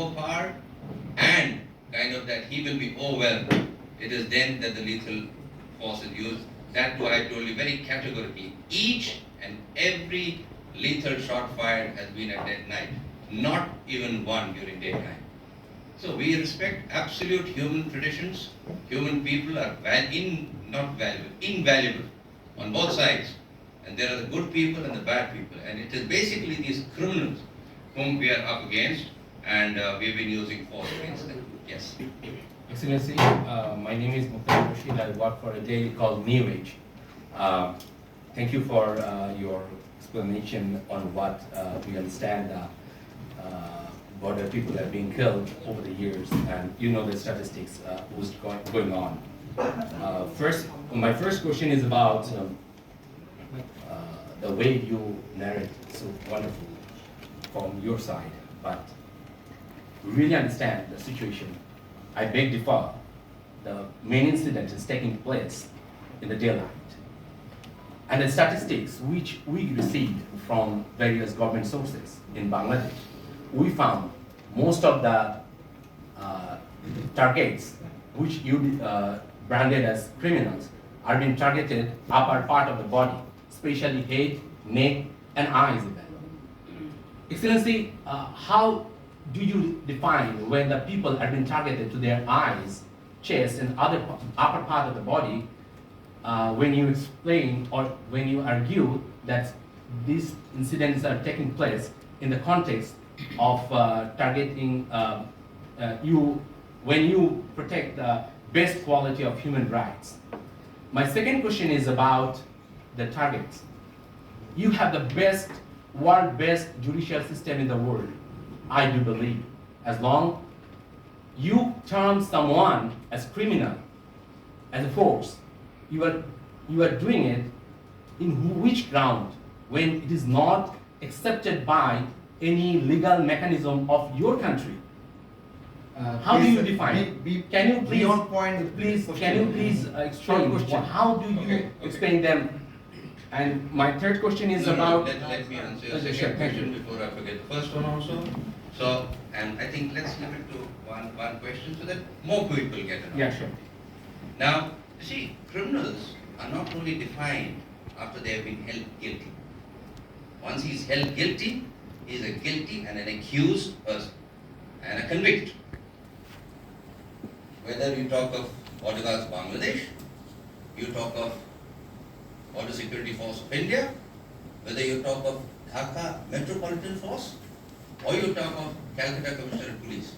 overpowered and kind of that he will be overwhelmed, it is then that the lethal force is used. That too, I told you very categorically. Each and every lethal shot fired has been at night, not even one during daytime. So we respect absolute human traditions. Human people are invaluable on both sides. And there are the good people and the bad people. And it is basically these criminals whom we are up against, and we've been using force against them. Yes. Excellency, my name is Mukhtar Rashid. I work for a daily called New Age. Thank you for your explanation on what we understand border people have been killed over the years, and you know the statistics what's going on. My first question is about the way you narrate so wonderfully from your side, but we really understand the situation. I beg to differ. The main incident is taking place in the daylight. And the statistics which we received from various government sources in Bangladesh, we found most of the targets which you branded as criminals are being targeted upper part of the body, especially head, neck, and eyes even. Excellency, how do you define when the people are being targeted to their eyes, chest, and other upper part of the body, when you explain or when you argue that these incidents are taking place in the context of targeting when you protect the best quality of human rights? My second question is about the targets. You have the world-best judicial system in the world, I do believe. As long you term someone as criminal, as a force, you are doing it in which ground when it is not accepted by any legal mechanism of your country? How do you define? Can you please beyond point? Can you please explain how do you explain them? And my third question is about. Let me answer your second question before I forget the first one also. So, and I think let's limit to one question so that more people get it. Yeah, sure. Now, you see, criminals are not only defined after they have been held guilty. Once he's held guilty, he's a guilty and an accused person and a convicted. Whether you talk of Border Guards Bangladesh, you talk of Border Security Force of India, whether you talk of Dhaka Metropolitan Force, or you talk of Calcutta Commissioner of Police.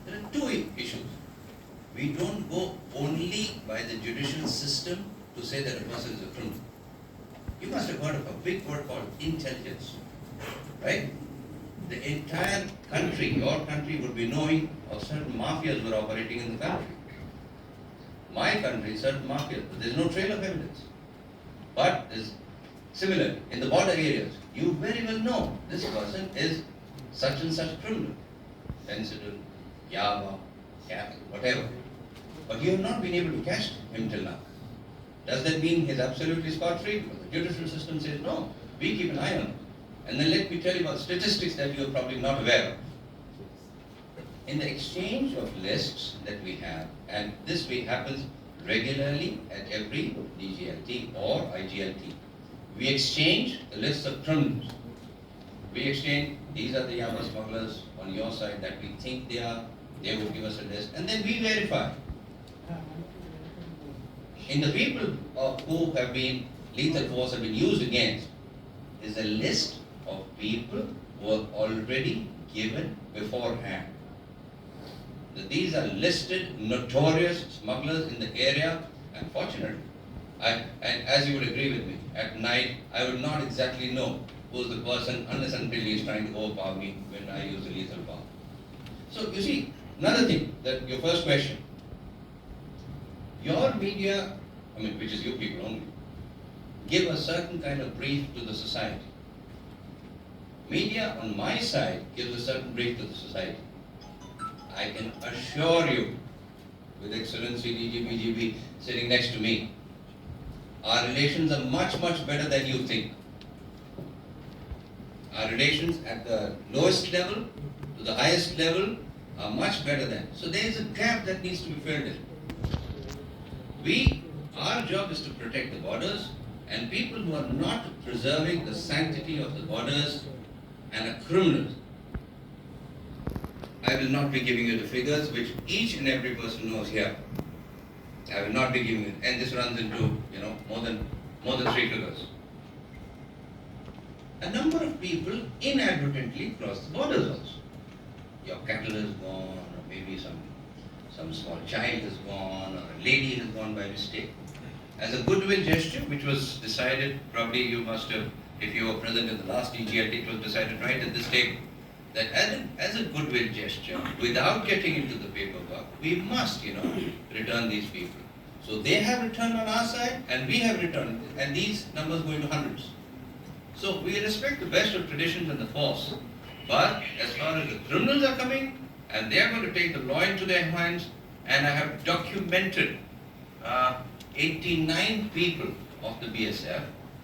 There are two issues. We don't go only by the judicial system to say that a person is a criminal. You must have heard of a big word called intelligence, right? The entire country, your country, would be knowing of certain mafias were operating in the country. My country, certain mafias, but there's no trail of evidence. But similarly, in the border areas, you very well know this person is such and such criminal, fentanyl, yaba, cattle, whatever. But you have not been able to catch him till now. Does that mean he's absolutely scot-free? Because the judicial system says no. We keep an eye on him. And then let me tell you about statistics that you're probably not aware of. In the exchange of lists that we have, and this way happens regularly at every DGLT or IGLT, we exchange the lists of criminals. We exchange, these are the Yama smugglers on your side that we think they are, they will give us a list, and then we verify. In the people who have been, lethal force have been used against, is a list of people who are already given beforehand. These are listed notorious smugglers in the area, and fortunately, and as you would agree with me, at night I would not exactly know who's the person unless until he is trying to overpower me when I use the lethal power. So you see, another thing, that your first question, your media, I mean, which is you people only, give a certain kind of brief to the society. Media on my side gives a certain brief to the society. I can assure you, with Excellency DGPGB sitting next to me, our relations are much, much better than you think. Our relations at the lowest level to the highest level are much better than. So there is a gap that needs to be filled in. Our job is to protect the borders, and people who are not preserving the sanctity of the borders and are criminals. I will not be giving you the figures which each and every person knows here. I will not be giving you, and this runs into more than 3 figures. A number of people inadvertently cross the borders also. Your cattle is gone, or maybe some small child is gone, or a lady has gone by mistake. As a goodwill gesture, which was decided, probably you must have, if you were present in the last EGLT, it was decided right at this table, that as a goodwill gesture, without getting into the paperwork, we must, return these people. So they have returned on our side, and we have returned, and these numbers go into hundreds. So we respect the best of traditions and the force, but as far as the criminals are coming, and they are going to take the law into their hands, and I have documented 89 people of the BSF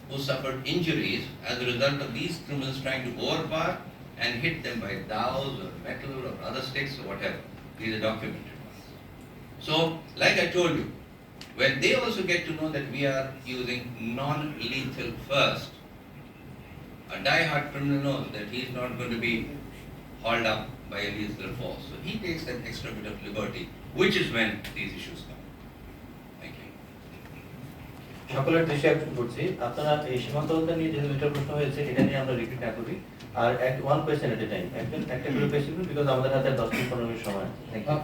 who suffered injuries as a result of these criminals trying to overpower and hit them by dowels or metal or other sticks or whatever. These are documented. So, like I told you, when they also get to know that we are using non-lethal first, a die-hard criminal knows that he is not going to be hauled up by a lethal force. So he takes an extra bit of liberty, which is when these issues come. Thank you. সকলের দৃষ্টি আকর্ষণ করছি আপনারা এই সীমান্ততা নিয়ে যেহেতু দুটো প্রশ্ন হয়েছে এটা নিয়ে আমরা রিপিট না করি আর one question at a time একটা করে কোয়েশ্চেন বিকজ আমাদের হাতে 10 থেকে 15 মিনিট সময় আছে থ্যাংক ইউ